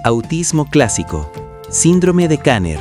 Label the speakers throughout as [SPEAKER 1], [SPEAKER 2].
[SPEAKER 1] Autismo clásico. Síndrome de Kanner.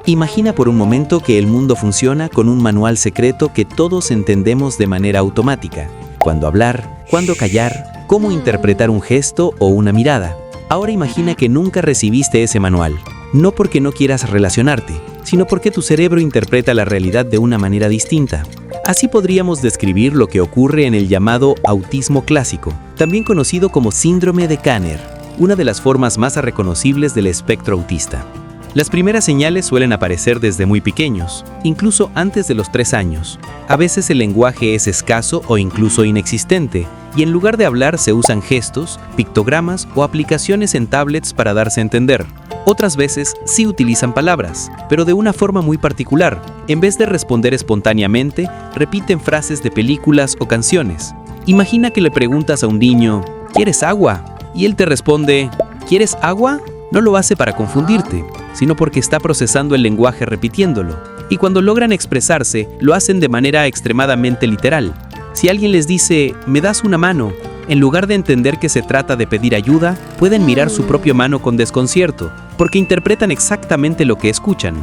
[SPEAKER 1] Imagina por un momento que el mundo funciona con un manual secreto que todos entendemos de manera automática. Cuándo hablar, cuándo callar, cómo interpretar un gesto o una mirada. Ahora imagina que nunca recibiste ese manual. No porque no quieras relacionarte, sino porque tu cerebro interpreta la realidad de una manera distinta. Así podríamos describir lo que ocurre en el llamado autismo clásico, también conocido como síndrome de Kanner, una de las formas más reconocibles del espectro autista. Las primeras señales suelen aparecer desde muy pequeños, incluso antes de los 3 años. A veces el lenguaje es escaso o incluso inexistente, y en lugar de hablar se usan gestos, pictogramas o aplicaciones en tablets para darse a entender. Otras veces sí utilizan palabras, pero de una forma muy particular. En vez de responder espontáneamente, repiten frases de películas o canciones. Imagina que le preguntas a un niño, ¿quieres agua? Y él te responde, ¿quieres agua? No lo hace para confundirte, sino porque está procesando el lenguaje repitiéndolo. Y cuando logran expresarse, lo hacen de manera extremadamente literal. Si alguien les dice, ¿me das una mano?, en lugar de entender que se trata de pedir ayuda, pueden mirar su propia mano con desconcierto, porque interpretan exactamente lo que escuchan.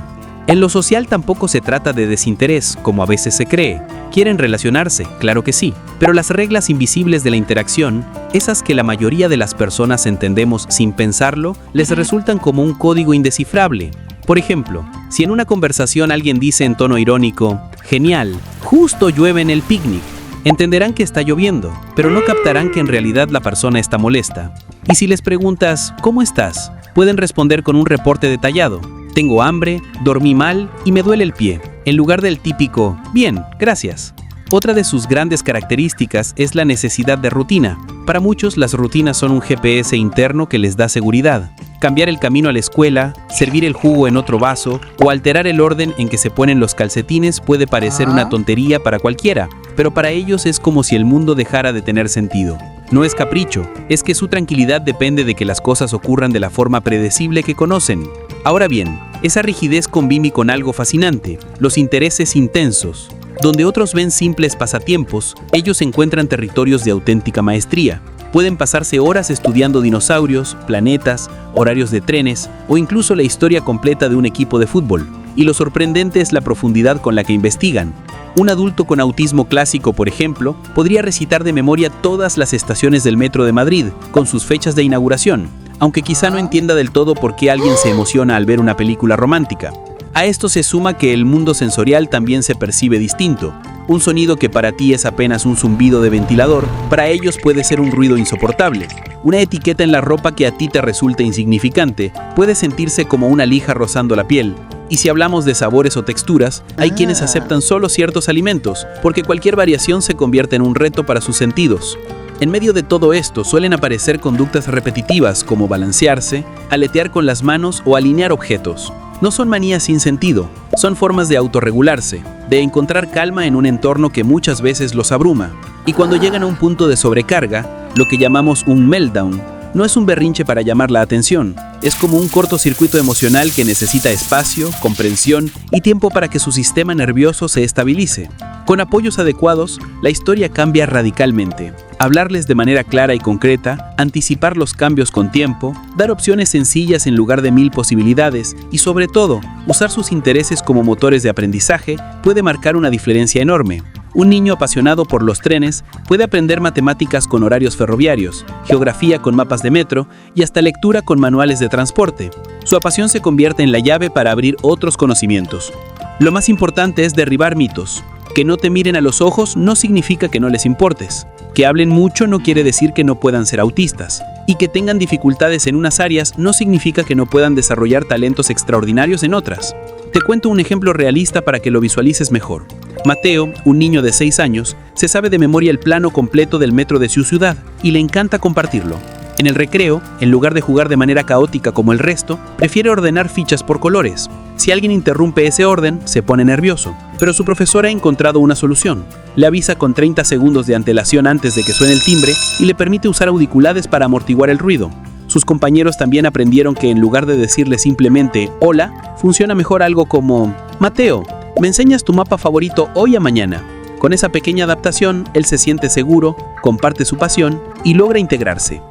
[SPEAKER 1] En lo social tampoco se trata de desinterés, como a veces se cree. Quieren relacionarse, claro que sí, pero las reglas invisibles de la interacción, esas que la mayoría de las personas entendemos sin pensarlo, les resultan como un código indescifrable. Por ejemplo, si en una conversación alguien dice en tono irónico, «Genial, justo llueve en el picnic», entenderán que está lloviendo, pero no captarán que en realidad la persona está molesta. Y si les preguntas, ¿cómo estás?, pueden responder con un reporte detallado. Tengo hambre, dormí mal y me duele el pie, en lugar del típico, bien, gracias. Otra de sus grandes características es la necesidad de rutina. Para muchos, las rutinas son un GPS interno que les da seguridad. Cambiar el camino a la escuela, servir el jugo en otro vaso o alterar el orden en que se ponen los calcetines puede parecer una tontería para cualquiera, pero para ellos es como si el mundo dejara de tener sentido. No es capricho, es que su tranquilidad depende de que las cosas ocurran de la forma predecible que conocen. Ahora bien, esa rigidez convive con algo fascinante, los intereses intensos. Donde otros ven simples pasatiempos, ellos encuentran territorios de auténtica maestría. Pueden pasarse horas estudiando dinosaurios, planetas, horarios de trenes o incluso la historia completa de un equipo de fútbol. Y lo sorprendente es la profundidad con la que investigan. Un adulto con autismo clásico, por ejemplo, podría recitar de memoria todas las estaciones del metro de Madrid, con sus fechas de inauguración, aunque quizá no entienda del todo por qué alguien se emociona al ver una película romántica. A esto se suma que el mundo sensorial también se percibe distinto. Un sonido que para ti es apenas un zumbido de ventilador, para ellos puede ser un ruido insoportable. Una etiqueta en la ropa que a ti te resulta insignificante puede sentirse como una lija rozando la piel. Y si hablamos de sabores o texturas, hay quienes aceptan solo ciertos alimentos, porque cualquier variación se convierte en un reto para sus sentidos. En medio de todo esto suelen aparecer conductas repetitivas como balancearse, aletear con las manos o alinear objetos. No son manías sin sentido, son formas de autorregularse, de encontrar calma en un entorno que muchas veces los abruma. Y cuando llegan a un punto de sobrecarga, lo que llamamos un meltdown, no es un berrinche para llamar la atención, es como un cortocircuito emocional que necesita espacio, comprensión y tiempo para que su sistema nervioso se estabilice. Con apoyos adecuados, la historia cambia radicalmente. Hablarles de manera clara y concreta, anticipar los cambios con tiempo, dar opciones sencillas en lugar de 1000 posibilidades y sobre todo, usar sus intereses como motores de aprendizaje puede marcar una diferencia enorme. Un niño apasionado por los trenes puede aprender matemáticas con horarios ferroviarios, geografía con mapas de metro y hasta lectura con manuales de transporte. Su pasión se convierte en la llave para abrir otros conocimientos. Lo más importante es derribar mitos. Que no te miren a los ojos no significa que no les importes. Que hablen mucho no quiere decir que no puedan ser autistas. Y que tengan dificultades en unas áreas no significa que no puedan desarrollar talentos extraordinarios en otras. Te cuento un ejemplo realista para que lo visualices mejor. Mateo, un niño de 6 años, se sabe de memoria el plano completo del metro de su ciudad y le encanta compartirlo. En el recreo, en lugar de jugar de manera caótica como el resto, prefiere ordenar fichas por colores. Si alguien interrumpe ese orden, se pone nervioso, pero su profesora ha encontrado una solución. Le avisa con 30 segundos de antelación antes de que suene el timbre y le permite usar auriculares para amortiguar el ruido. Sus compañeros también aprendieron que en lugar de decirle simplemente «Hola», funciona mejor algo como «Mateo, ¿me enseñas tu mapa favorito hoy a mañana?». Con esa pequeña adaptación, él se siente seguro, comparte su pasión y logra integrarse.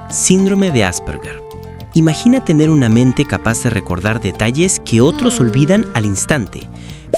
[SPEAKER 1] Síndrome de Asperger.
[SPEAKER 2] Imagina tener una mente capaz de recordar detalles que otros olvidan al instante.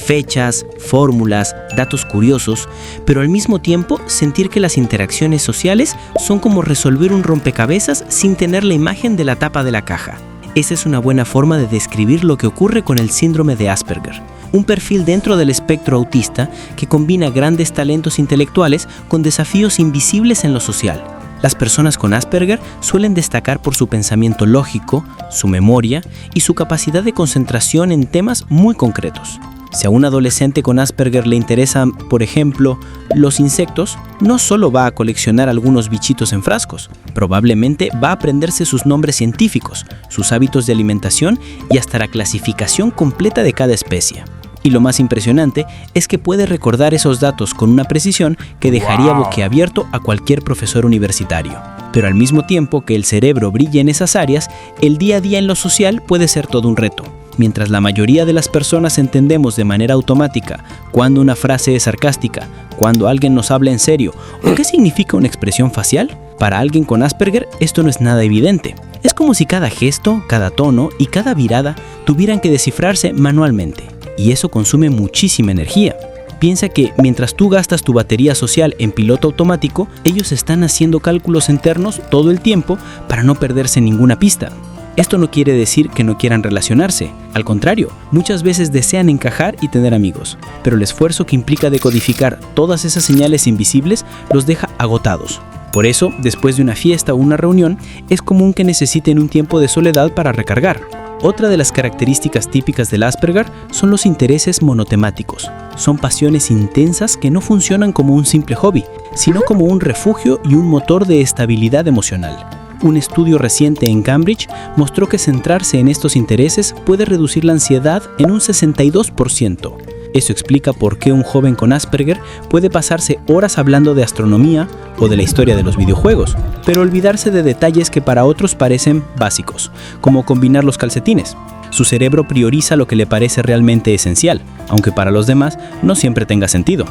[SPEAKER 2] Fechas, fórmulas, datos curiosos, pero al mismo tiempo sentir que las interacciones sociales son como resolver un rompecabezas sin tener la imagen de la tapa de la caja. Esa es una buena forma de describir lo que ocurre con el síndrome de Asperger, un perfil dentro del espectro autista que combina grandes talentos intelectuales con desafíos invisibles en lo social. Las personas con Asperger suelen destacar por su pensamiento lógico, su memoria y su capacidad de concentración en temas muy concretos. Si a un adolescente con Asperger le interesan, por ejemplo, los insectos, no solo va a coleccionar algunos bichitos en frascos, probablemente va a aprenderse sus nombres científicos, sus hábitos de alimentación y hasta la clasificación completa de cada especie. Y lo más impresionante es que puede recordar esos datos con una precisión que dejaría boquiabierto a cualquier profesor universitario. Pero al mismo tiempo que el cerebro brilla en esas áreas, el día a día en lo social puede ser todo un reto. Mientras la mayoría de las personas entendemos de manera automática cuando una frase es sarcástica, cuando alguien nos habla en serio o qué significa una expresión facial, para alguien con Asperger esto no es nada evidente. Es como si cada gesto, cada tono y cada mirada tuvieran que descifrarse manualmente. Y eso consume muchísima energía. Piensa que mientras tú gastas tu batería social en piloto automático, ellos están haciendo cálculos internos todo el tiempo para no perderse ninguna pista. Esto no quiere decir que no quieran relacionarse, al contrario, muchas veces desean encajar y tener amigos, pero el esfuerzo que implica decodificar todas esas señales invisibles los deja agotados. Por eso, después de una fiesta o una reunión, es común que necesiten un tiempo de soledad para recargar. Otra de las características típicas del Asperger son los intereses monotemáticos. Son pasiones intensas que no funcionan como un simple hobby, sino como un refugio y un motor de estabilidad emocional. Un estudio reciente en Cambridge mostró que centrarse en estos intereses puede reducir la ansiedad en un 62%. Eso explica por qué un joven con Asperger puede pasarse horas hablando de astronomía o de la historia de los videojuegos, pero olvidarse de detalles que para otros parecen básicos, como combinar los calcetines. Su cerebro prioriza lo que le parece realmente esencial, aunque para los demás no siempre tenga sentido.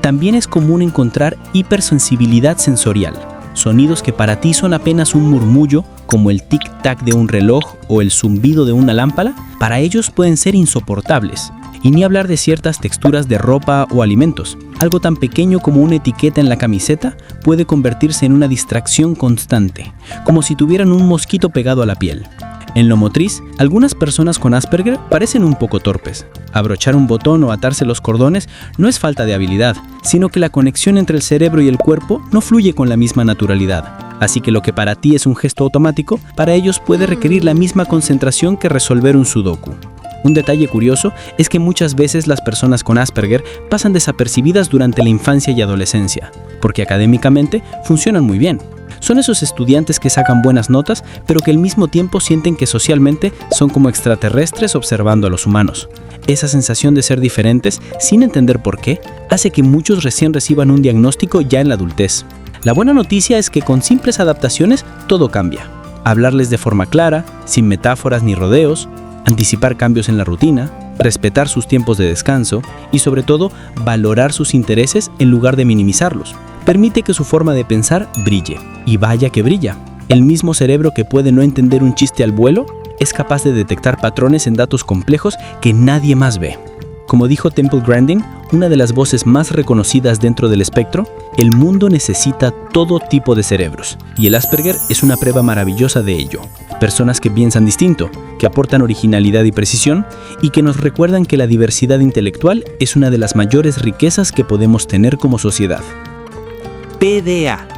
[SPEAKER 2] También es común encontrar hipersensibilidad sensorial. Sonidos que para ti son apenas un murmullo, como el tic-tac de un reloj o el zumbido de una lámpara, para ellos pueden ser insoportables. Y ni hablar de ciertas texturas de ropa o alimentos. Algo tan pequeño como una etiqueta en la camiseta puede convertirse en una distracción constante, como si tuvieran un mosquito pegado a la piel. En lo motriz, algunas personas con Asperger parecen un poco torpes. Abrochar un botón o atarse los cordones no es falta de habilidad, sino que la conexión entre el cerebro y el cuerpo no fluye con la misma naturalidad. Así que lo que para ti es un gesto automático, para ellos puede requerir la misma concentración que resolver un sudoku. Un detalle curioso es que muchas veces las personas con Asperger pasan desapercibidas durante la infancia y adolescencia, porque académicamente funcionan muy bien. Son esos estudiantes que sacan buenas notas, pero que al mismo tiempo sienten que socialmente son como extraterrestres observando a los humanos. Esa sensación de ser diferentes, sin entender por qué, hace que muchos recién reciban un diagnóstico ya en la adultez. La buena noticia es que con simples adaptaciones todo cambia. Hablarles de forma clara, sin metáforas ni rodeos, anticipar cambios en la rutina, respetar sus tiempos de descanso y sobre todo valorar sus intereses en lugar de minimizarlos. Permite que su forma de pensar brille. Y vaya que brilla. El mismo cerebro que puede no entender un chiste al vuelo es capaz de detectar patrones en datos complejos que nadie más ve. Como dijo Temple Grandin, una de las voces más reconocidas dentro del espectro, el mundo necesita todo tipo de cerebros, y el Asperger es una prueba maravillosa de ello. Personas que piensan distinto, que aportan originalidad y precisión, y que nos recuerdan que la diversidad intelectual es una de las mayores riquezas que podemos tener como sociedad.
[SPEAKER 3] PDA.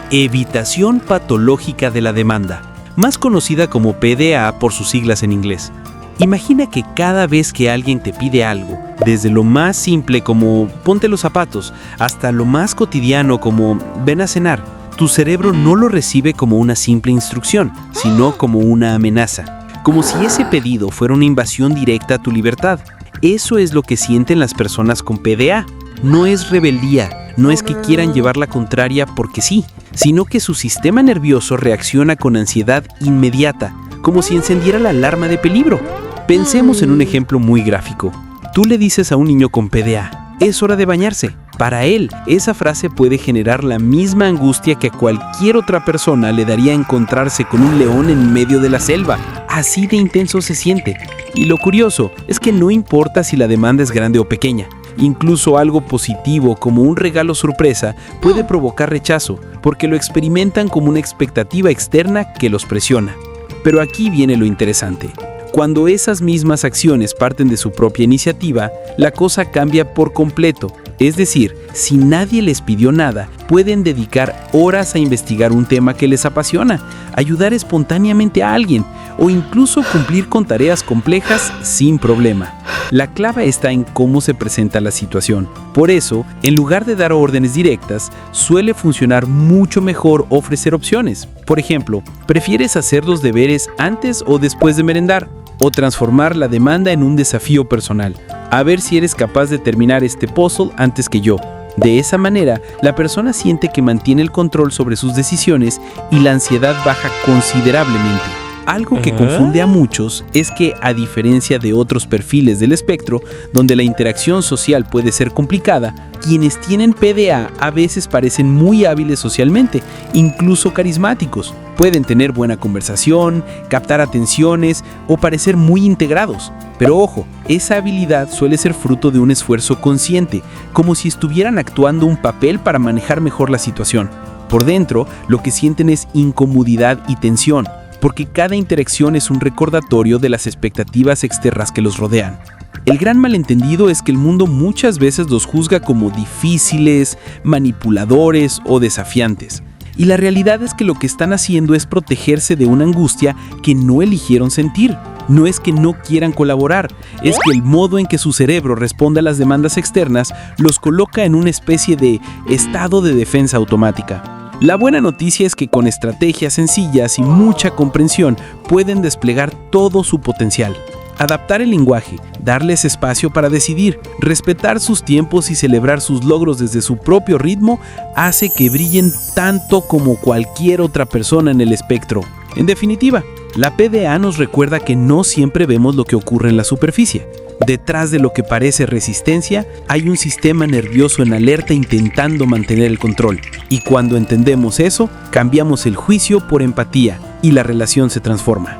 [SPEAKER 3] Evitación patológica de la demanda, más conocida como PDA por sus siglas en inglés. Imagina que cada vez que alguien te pide algo, desde lo más simple como ponte los zapatos, hasta lo más cotidiano como ven a cenar, tu cerebro no lo recibe como una simple instrucción, sino como una amenaza. Como si ese pedido fuera una invasión directa a tu libertad. Eso es lo que sienten las personas con PDA. No es rebeldía, no es que quieran llevar la contraria porque sí, sino que su sistema nervioso reacciona con ansiedad inmediata, como si encendiera la alarma de peligro. Pensemos en un ejemplo muy gráfico. Tú le dices a un niño con PDA, es hora de bañarse, Para él, esa frase puede generar la misma angustia que a cualquier otra persona le daría encontrarse con un león en medio de la selva. Así de intenso se siente. Y lo curioso es que no importa si la demanda es grande o pequeña. Incluso algo positivo como un regalo sorpresa puede provocar rechazo, porque lo experimentan como una expectativa externa que los presiona. Pero aquí viene lo interesante. Cuando esas mismas acciones parten de su propia iniciativa, la cosa cambia por completo. Es decir, si nadie les pidió nada, pueden dedicar horas a investigar un tema que les apasiona, ayudar espontáneamente a alguien o incluso cumplir con tareas complejas sin problema. La clave está en cómo se presenta la situación. Por eso, en lugar de dar órdenes directas, suele funcionar mucho mejor ofrecer opciones. Por ejemplo, ¿prefieres hacer los deberes antes o después de merendar? O transformar la demanda en un desafío personal. A ver si eres capaz de terminar este puzzle antes que yo. De esa manera, la persona siente que mantiene el control sobre sus decisiones y la ansiedad baja considerablemente. Algo que confunde a muchos es que, a diferencia de otros perfiles del espectro, donde la interacción social puede ser complicada, quienes tienen PDA a veces parecen muy hábiles socialmente, incluso carismáticos. Pueden tener buena conversación, captar atenciones o parecer muy integrados. Pero ojo, esa habilidad suele ser fruto de un esfuerzo consciente, como si estuvieran actuando un papel para manejar mejor la situación. Por dentro, lo que sienten es incomodidad y tensión, porque cada interacción es un recordatorio de las expectativas externas que los rodean. El gran malentendido es que el mundo muchas veces los juzga como difíciles, manipuladores o desafiantes. Y la realidad es que lo que están haciendo es protegerse de una angustia que no eligieron sentir. No es que no quieran colaborar, es que el modo en que su cerebro responde a las demandas externas los coloca en una especie de estado de defensa automática. La buena noticia es que con estrategias sencillas y mucha comprensión pueden desplegar todo su potencial. Adaptar el lenguaje, darles espacio para decidir, respetar sus tiempos y celebrar sus logros desde su propio ritmo hace que brillen tanto como cualquier otra persona en el espectro. En definitiva, la PDA nos recuerda que no siempre vemos lo que ocurre en la superficie. Detrás de lo que parece resistencia, hay un sistema nervioso en alerta intentando mantener el control. Y cuando entendemos eso, cambiamos el juicio por empatía y la relación se transforma.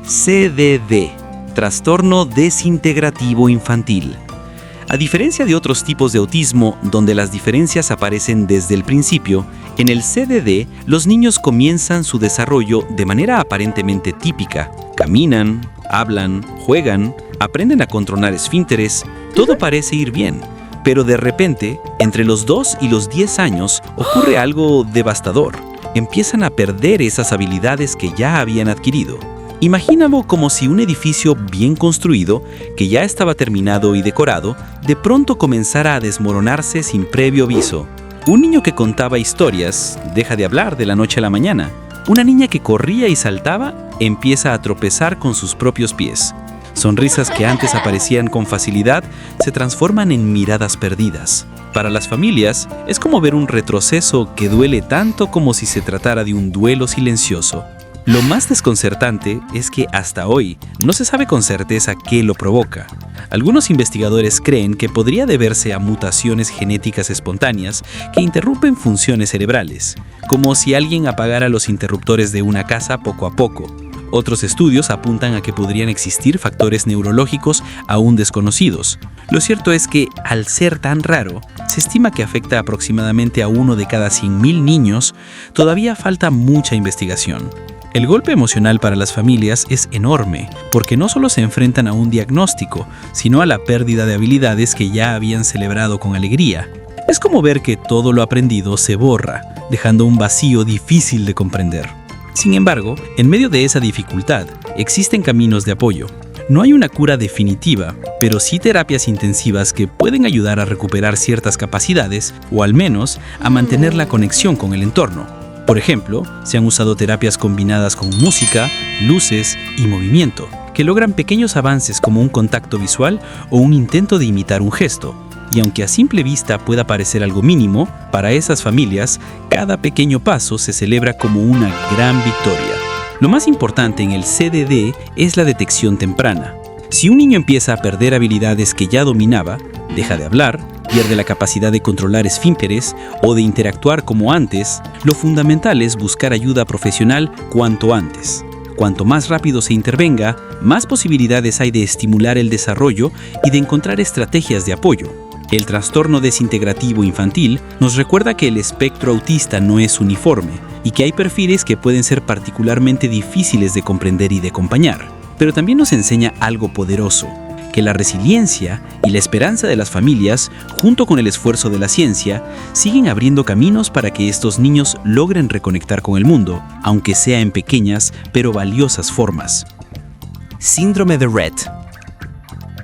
[SPEAKER 1] CDD, trastorno desintegrativo infantil. A diferencia de otros tipos de autismo, donde las diferencias aparecen desde el principio, en el CDD los niños comienzan su desarrollo de manera aparentemente típica. Caminan, hablan, juegan, aprenden a controlar esfínteres, todo parece ir bien. Pero de repente, entre los 2 y los 10 años, ocurre algo devastador. Empiezan a perder esas habilidades que ya habían adquirido. Imagínalo como si un edificio bien construido, que ya estaba terminado y decorado, de pronto comenzara a desmoronarse sin previo aviso. Un niño que contaba historias deja de hablar de la noche a la mañana. Una niña que corría y saltaba empieza a tropezar con sus propios pies. Sonrisas que antes aparecían con facilidad se transforman en miradas perdidas. Para las familias, es como ver un retroceso que duele tanto como si se tratara de un duelo silencioso. Lo más desconcertante es que hasta hoy no se sabe con certeza qué lo provoca. Algunos investigadores creen que podría deberse a mutaciones genéticas espontáneas que interrumpen funciones cerebrales, como si alguien apagara los interruptores de una casa poco a poco. Otros estudios apuntan a que podrían existir factores neurológicos aún desconocidos. Lo cierto es que, al ser tan raro, se estima que afecta aproximadamente a 1 de cada 100.000 niños. Todavía falta mucha investigación. El golpe emocional para las familias es enorme, porque no solo se enfrentan a un diagnóstico, sino a la pérdida de habilidades que ya habían celebrado con alegría. Es como ver que todo lo aprendido se borra, dejando un vacío difícil de comprender. Sin embargo, en medio de esa dificultad, existen caminos de apoyo. No hay una cura definitiva, pero sí terapias intensivas que pueden ayudar a recuperar ciertas capacidades o al menos a mantener la conexión con el entorno. Por ejemplo, se han usado terapias combinadas con música, luces y movimiento, que logran pequeños avances como un contacto visual o un intento de imitar un gesto. Y aunque a simple vista pueda parecer algo mínimo, para esas familias, cada pequeño paso se celebra como una gran victoria. Lo más importante en el CDD es la detección temprana. Si un niño empieza a perder habilidades que ya dominaba, deja de hablar,
[SPEAKER 3] pierde la capacidad de controlar esfínteres o de interactuar como antes, lo fundamental es buscar ayuda profesional cuanto antes. Cuanto más rápido se intervenga, más posibilidades hay de estimular el desarrollo y de encontrar estrategias de apoyo. El trastorno desintegrativo infantil nos recuerda que el espectro autista no es uniforme y que hay perfiles que pueden ser particularmente difíciles de comprender y de acompañar. Pero también nos enseña algo poderoso, que la resiliencia y la esperanza de las familias, junto con el esfuerzo de la ciencia, siguen abriendo caminos para que estos niños logren reconectar con el mundo, aunque sea en pequeñas pero valiosas formas.
[SPEAKER 1] Síndrome de Rett.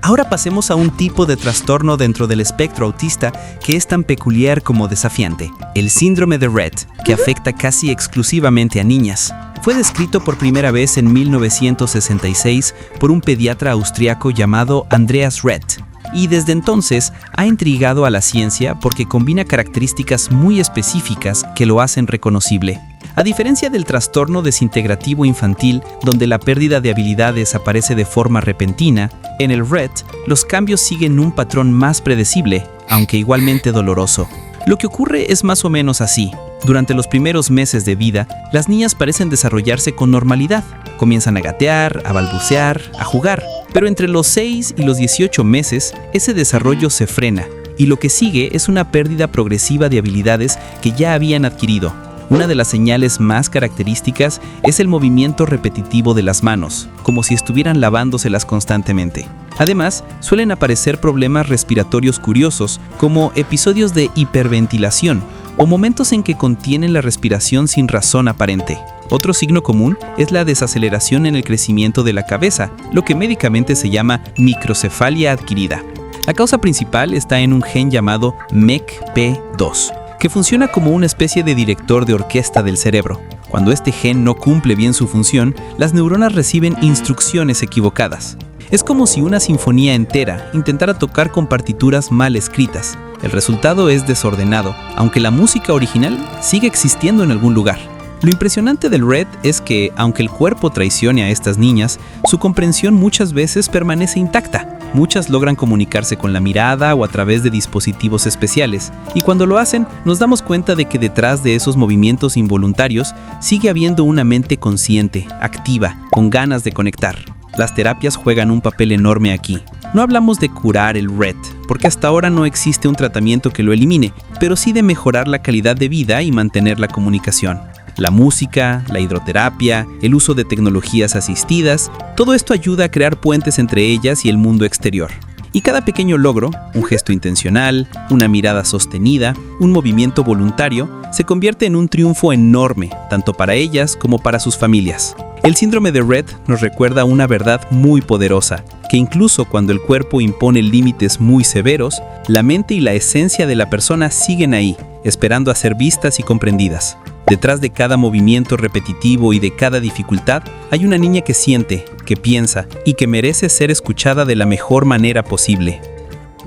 [SPEAKER 1] Ahora pasemos a un tipo de trastorno dentro del espectro autista que es tan peculiar como desafiante, el síndrome de Rett, que afecta casi exclusivamente a niñas. Fue descrito por primera vez en 1966 por un pediatra austriaco llamado Andreas Rett, y desde entonces ha intrigado a la ciencia porque combina características muy específicas que lo hacen reconocible. A diferencia del trastorno desintegrativo infantil, donde la pérdida de habilidades aparece de forma repentina, en el Rett los cambios siguen un patrón más predecible, aunque igualmente doloroso. Lo que ocurre es más o menos así. Durante los primeros meses de vida, las niñas parecen desarrollarse con normalidad. Comienzan a gatear, a balbucear, a jugar. Pero entre los 6 y los 18 meses, ese desarrollo se frena, y lo que sigue es una pérdida progresiva de habilidades que ya habían adquirido. Una de las señales más características es el movimiento repetitivo de las manos, como si estuvieran lavándoselas constantemente. Además, suelen aparecer problemas respiratorios curiosos, como episodios de hiperventilación o momentos en que contienen la respiración sin razón aparente. Otro signo común es la desaceleración en el crecimiento de la cabeza, lo que médicamente se llama microcefalia adquirida. La causa principal está en un gen llamado MECP2, que funciona como una especie de director de orquesta del cerebro. Cuando este gen no cumple bien su función, las neuronas reciben instrucciones equivocadas. Es como si una sinfonía entera intentara tocar con partituras mal escritas. El resultado es desordenado, aunque la música original sigue existiendo en algún lugar. Lo impresionante del Rett es que, aunque el cuerpo traicione a estas niñas, su comprensión muchas veces permanece intacta. Muchas logran comunicarse con la mirada o a través de dispositivos especiales, y cuando lo hacen, nos damos cuenta de que detrás de esos movimientos involuntarios sigue habiendo una mente consciente, activa, con ganas de conectar. Las terapias juegan un papel enorme aquí. No hablamos de curar el Rett, porque hasta ahora no existe un tratamiento que lo elimine, pero sí de mejorar la calidad de vida y mantener la comunicación. La música, la hidroterapia, el uso de tecnologías asistidas, todo esto ayuda a crear puentes entre ellas y el mundo exterior. Y cada pequeño logro, un gesto intencional, una mirada sostenida, un movimiento voluntario, se convierte en un triunfo enorme, tanto para ellas como para sus familias. El síndrome de Rett nos recuerda una verdad muy poderosa, que incluso cuando el cuerpo impone límites muy severos, la mente y la esencia de la persona siguen ahí, esperando a ser vistas y comprendidas. Detrás de cada movimiento repetitivo y de cada dificultad, hay una niña que siente, que piensa y que merece ser escuchada de la mejor manera posible.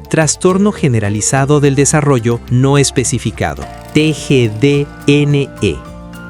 [SPEAKER 4] Trastorno generalizado del desarrollo no especificado, TGD-NE.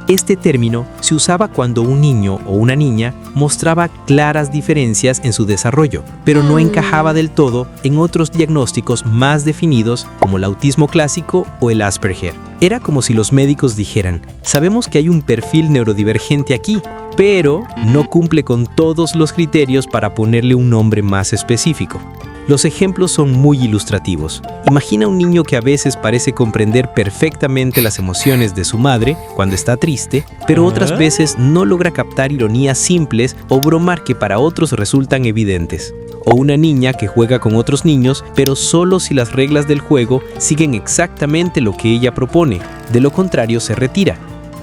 [SPEAKER 4] Este término se usaba cuando un niño o una niña mostraba claras diferencias en su desarrollo, pero no encajaba del todo en otros diagnósticos más definidos como el autismo clásico o el Asperger. Era como si los médicos dijeran: sabemos que hay un perfil neurodivergente aquí, pero no cumple con todos los criterios para ponerle un nombre más específico. Los ejemplos son muy ilustrativos. Imagina un niño que a veces parece comprender perfectamente las emociones de su madre cuando está triste, pero otras veces no logra captar ironías simples o bromar que para otros resultan evidentes. O una niña que juega con otros niños, pero solo si las reglas del juego siguen exactamente lo que ella propone. De lo contrario, se retira.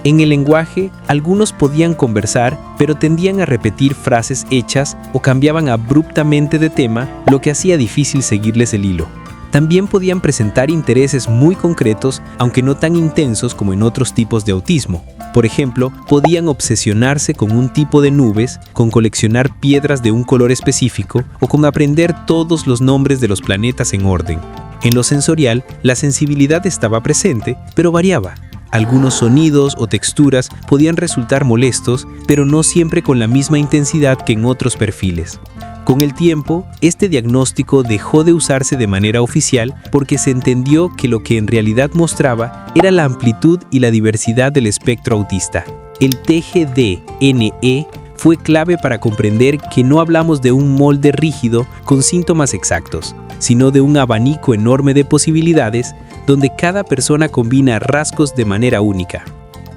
[SPEAKER 4] En el lenguaje, algunos podían conversar, pero tendían a repetir frases hechas o cambiaban abruptamente de tema, lo que hacía difícil seguirles el hilo. También podían presentar intereses muy concretos, aunque no tan intensos como en otros tipos de autismo. Por ejemplo, podían obsesionarse con un tipo de nubes, con coleccionar piedras de un color específico o con aprender todos los nombres de los planetas en orden. En lo sensorial, la sensibilidad estaba presente, pero variaba. Algunos sonidos o texturas podían resultar molestos, pero no siempre con la misma intensidad que en otros perfiles. Con el tiempo, este diagnóstico dejó de usarse de manera oficial porque se entendió que lo que en realidad mostraba era la amplitud y la diversidad del espectro autista. El TGD-NE fue clave para comprender que no hablamos de un molde rígido con síntomas exactos, sino de un abanico enorme de posibilidades donde cada persona combina rasgos de manera única.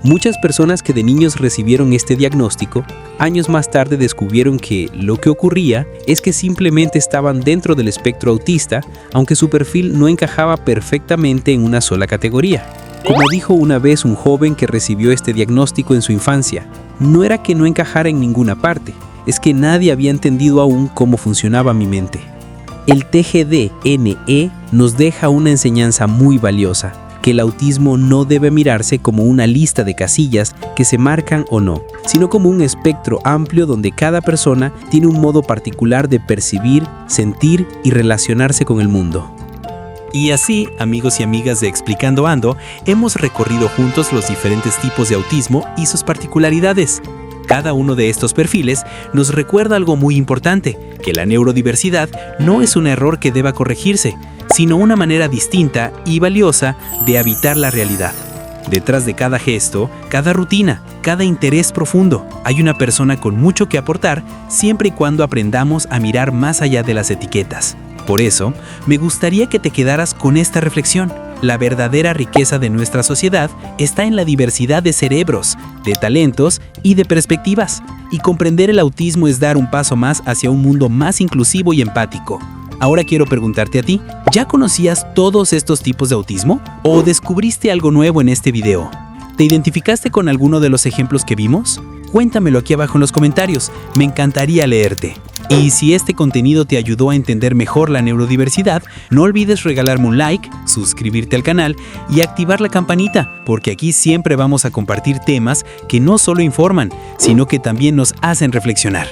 [SPEAKER 4] Muchas personas que de niños recibieron este diagnóstico, años más tarde descubrieron que lo que ocurría es que simplemente estaban dentro del espectro autista, aunque su perfil no encajaba perfectamente en una sola categoría. Como dijo una vez un joven que recibió este diagnóstico en su infancia, no era que no encajara en ninguna parte, es que nadie había entendido aún cómo funcionaba mi mente. El TGD-NE nos deja una enseñanza muy valiosa, que el autismo no debe mirarse como una lista de casillas que se marcan o no, sino como un espectro amplio donde cada persona tiene un modo particular de percibir, sentir y relacionarse con el mundo.
[SPEAKER 3] Y así, amigos y amigas de Explicando Ando, hemos recorrido juntos los diferentes tipos de autismo y sus particularidades. Cada uno de estos perfiles nos recuerda algo muy importante, que la neurodiversidad no es un error que deba corregirse, sino una manera distinta y valiosa de habitar la realidad. Detrás de cada gesto, cada rutina, cada interés profundo, hay una persona con mucho que aportar siempre y cuando aprendamos a mirar más allá de las etiquetas. Por eso, me gustaría que te quedaras con esta reflexión. La verdadera riqueza de nuestra sociedad está en la diversidad de cerebros, de talentos y de perspectivas. Y comprender el autismo es dar un paso más hacia un mundo más inclusivo y empático. Ahora quiero preguntarte a ti, ¿ya conocías todos estos tipos de autismo? ¿O descubriste algo nuevo en este video? ¿Te identificaste con alguno de los ejemplos que vimos? Cuéntamelo aquí abajo en los comentarios, me encantaría leerte. Y si este contenido te ayudó a entender mejor la neurodiversidad, no olvides regalarme un like, suscribirte al canal y activar la campanita, porque aquí siempre vamos a compartir temas que no solo informan, sino que también nos hacen reflexionar.